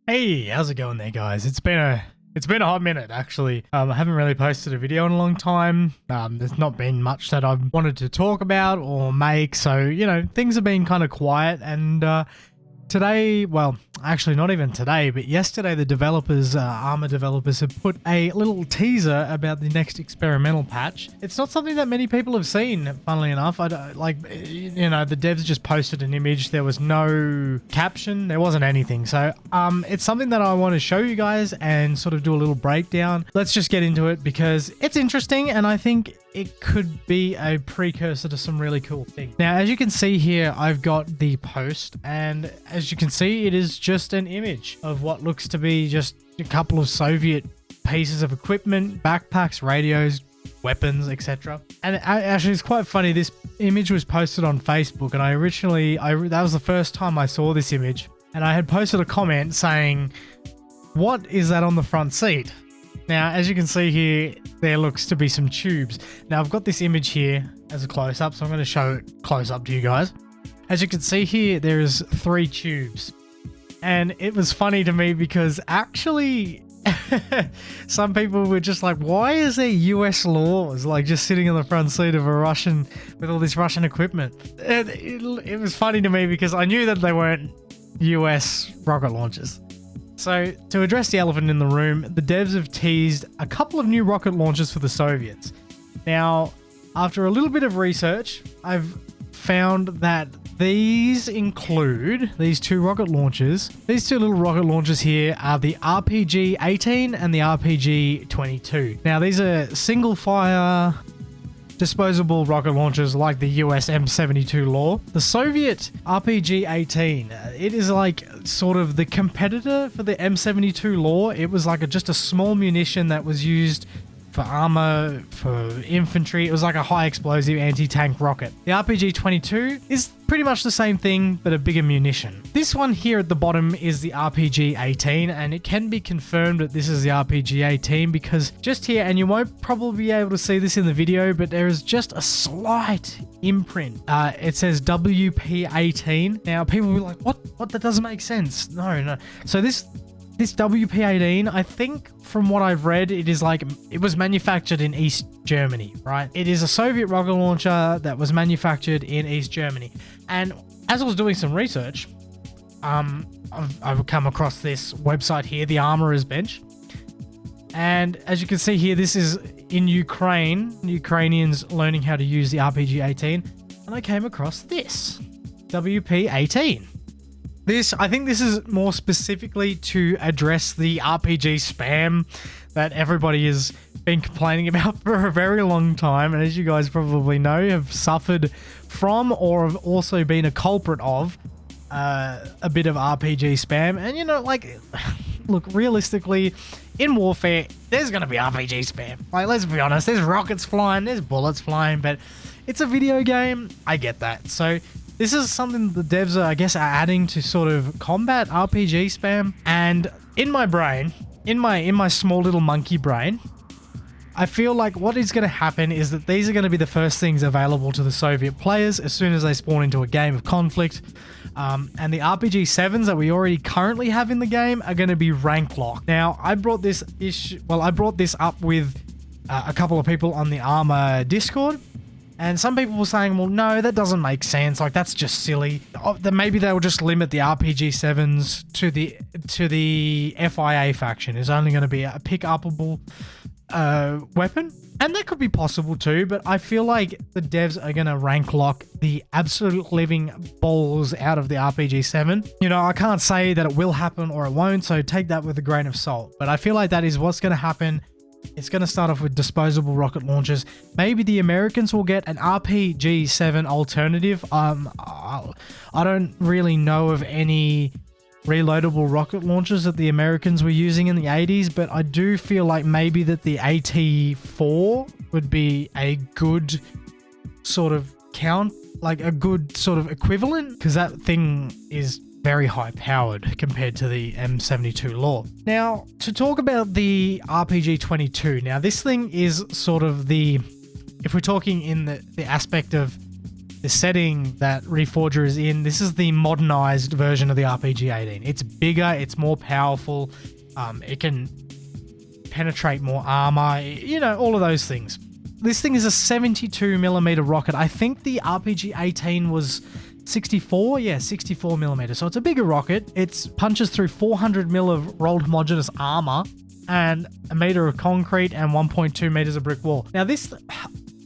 Hey, how's it going there, guys? It's been a hot minute, actually. I haven't really posted a video in a long time. There's not been much that I've wanted to talk about or make, so things have been kind of quiet. And today, well, actually not even today, but yesterday, the developers, Arma developers, have put a little teaser about the next experimental patch. It's not something that many people have seen, funnily enough. The devs just posted an image. There was no caption. There wasn't anything. So it's something that I want to show you guys and sort of do a little breakdown. Let's just get into it because it's interesting and I think it could be a precursor to some really cool things. Now, as you can see here, I've got the post, and as you can see, it is just an image of what looks to be just a couple of Soviet pieces of equipment, backpacks, radios, weapons, etc. And actually, it's quite funny. This image was posted on Facebook, and that was the first time I saw this image, and I had posted a comment saying, "What is that on the front seat?" Now, as you can see here, there looks to be some tubes. Now, I've got this image here as a close-up, so I'm going to show it close-up to you guys. As you can see here, there's 3 tubes. And it was funny to me because actually, some people were just like, why is there US laws like just sitting on the front seat of a Russian with all this Russian equipment? It was funny to me because I knew that they weren't US rocket launchers. So, to address the elephant in the room, the devs have teased a couple of new rocket launchers for the Soviets. Now, after a little bit of research, I've found that these include these 2 rocket launchers. These 2 little rocket launchers here are the RPG-18 and the RPG-22. Now, these are single-fire disposable rocket launchers like the US M72 Law. The Soviet RPG-18, it is like sort of the competitor for the M72 Law. It was like just a small munition that was used for armor, for infantry. It was like a high explosive anti-tank rocket. The RPG-22 is pretty much the same thing, but a bigger munition. This one here at the bottom is the RPG-18, and it can be confirmed that this is the RPG-18 because just here, and you won't probably be able to see this in the video, but there is just a slight imprint. It says WP-18. Now, people will be like, what? That doesn't make sense. No. So this WP-18, I think from what I've read, it was manufactured in East Germany, right? It is a Soviet rocket launcher that was manufactured in East Germany. And as I was doing some research, I've come across this website here, the Armorer's Bench. And as you can see here, this is in Ukraine, Ukrainians learning how to use the RPG-18. And I came across this, WP-18. I think this is more specifically to address the RPG spam that everybody has been complaining about for a very long time. And as you guys probably know, have suffered from or have also been a culprit of a bit of RPG spam. And look, realistically, in warfare, there's going to be RPG spam. Like, let's be honest, there's rockets flying, there's bullets flying, but it's a video game. I get that. So this is something the devs are adding to sort of combat RPG spam. And in my brain, in my small little monkey brain, I feel like what is going to happen is that these are going to be the first things available to the Soviet players as soon as they spawn into a game of conflict. And the RPG-7s that we already currently have in the game are going to be rank locked. Now, I brought this up with a couple of people on the Arma Discord. And some people were saying, well, no, that doesn't make sense. Like, that's just silly. Then maybe they will just limit the RPG-7s to the FIA faction. It's only going to be a pick-upable weapon. And that could be possible too, but I feel like the devs are going to rank lock the absolute living balls out of the RPG-7. I can't say that it will happen or it won't, so take that with a grain of salt. But I feel like that is what's going to happen. It's going to start off with disposable rocket launchers. Maybe the Americans will get an RPG-7 alternative. I don't really know of any reloadable rocket launchers that the Americans were using in the 80s, but I do feel like maybe that the AT-4 would be a good sort of a good sort of equivalent, because that thing is very high powered compared to the M72 Law. Now, to talk about the RPG-22, now this thing is sort of if we're talking in the aspect of the setting that Reforger is in, this is the modernized version of the RPG-18. It's bigger, it's more powerful, it can penetrate more armor, you know, all of those things. This thing is a 72mm rocket. I think the RPG-18 was 64? Yeah, 64mm. So it's a bigger rocket. It punches through 400mm of rolled homogeneous armor and a meter of concrete and 1.2 meters of brick wall. Now this,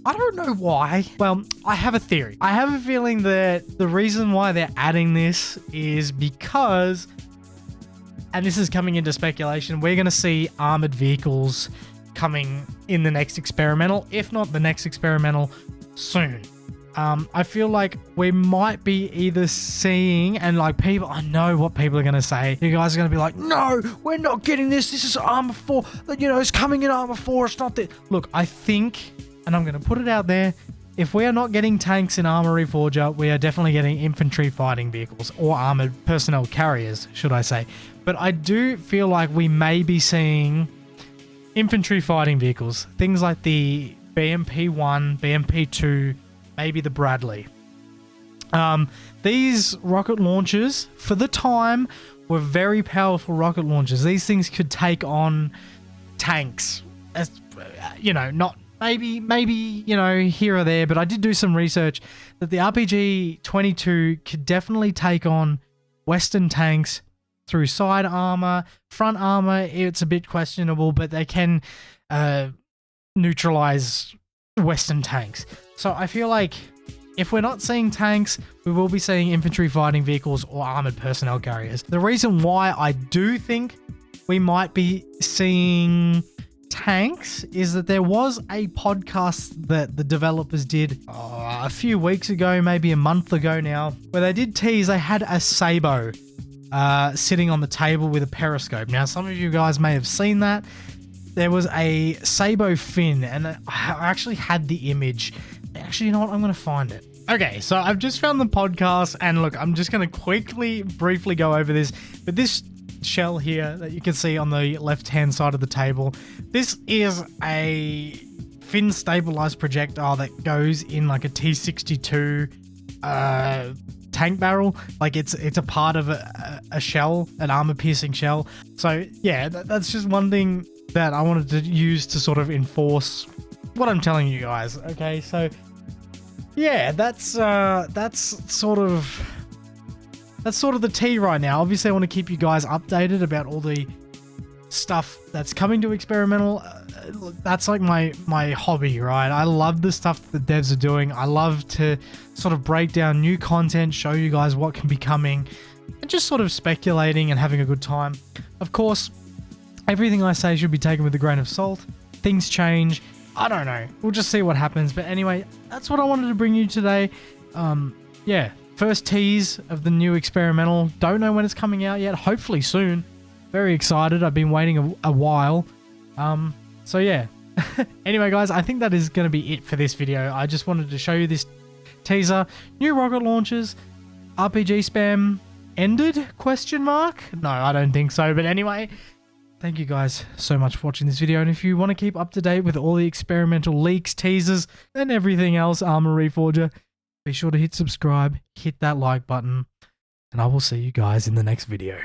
I don't know why. Well, I have a theory. I have a feeling that the reason why they're adding this is because, and this is coming into speculation, we're going to see armored vehicles coming in the next experimental, if not the next experimental, soon. I feel like we might be either seeing, and like people, I know what people are going to say. You guys are going to be like, no, we're not getting this. This is Arma 4. You know, it's coming in Arma 4. It's not that. Look, I think, and I'm going to put it out there, if we are not getting tanks in Arma Reforger, we are definitely getting infantry fighting vehicles, or armored personnel carriers, should I say. But I do feel like we may be seeing infantry fighting vehicles, things like the BMP-1, BMP-2, maybe the Bradley. These rocket launchers, for the time, were very powerful rocket launchers. These things could take on tanks, as you know, not maybe you know, here or there. But I did do some research that the RPG-22 could definitely take on Western tanks through side armor, front armor. It's a bit questionable, but they can neutralize Western tanks. So I feel like if we're not seeing tanks, we will be seeing infantry fighting vehicles or armored personnel carriers. The reason why I do think we might be seeing tanks is that there was a podcast that the developers did a few weeks ago, maybe a month ago now, where they did tease they had a Sabo sitting on the table with a periscope. Now, some of you guys may have seen that. There was a Sabo Fin, and I actually had the image. Actually, you know what? I'm going to find it. Okay, so I've just found the podcast, and look, I'm just going to briefly go over this. But this shell here that you can see on the left-hand side of the table, this is a fin stabilized projectile that goes in like a T-62 tank barrel. Like it's a part of a shell, an armor-piercing shell. So yeah, that's just one thing that I wanted to use to sort of enforce what I'm telling you guys. Okay, so yeah, that's sort of the tea right now. Obviously, I want to keep you guys updated about all the stuff that's coming to experimental. That's like my hobby, right? I love the stuff that the devs are doing. I love to sort of break down new content, show you guys what can be coming, and just sort of speculating and having a good time. Of course, everything I say should be taken with a grain of salt. Things change. I don't know. We'll just see what happens. But anyway, that's what I wanted to bring you today. Yeah, first tease of the new experimental. Don't know when it's coming out yet. Hopefully soon. Very excited. I've been waiting a while. So yeah. Anyway, guys, I think that is going to be it for this video. I just wanted to show you this teaser. New rocket launches. RPG spam ended? Question mark? No, I don't think so. But anyway, thank you guys so much for watching this video. And if you want to keep up to date with all the experimental leaks, teasers, and everything else Arma Reforger, be sure to hit subscribe, hit that like button, and I will see you guys in the next video.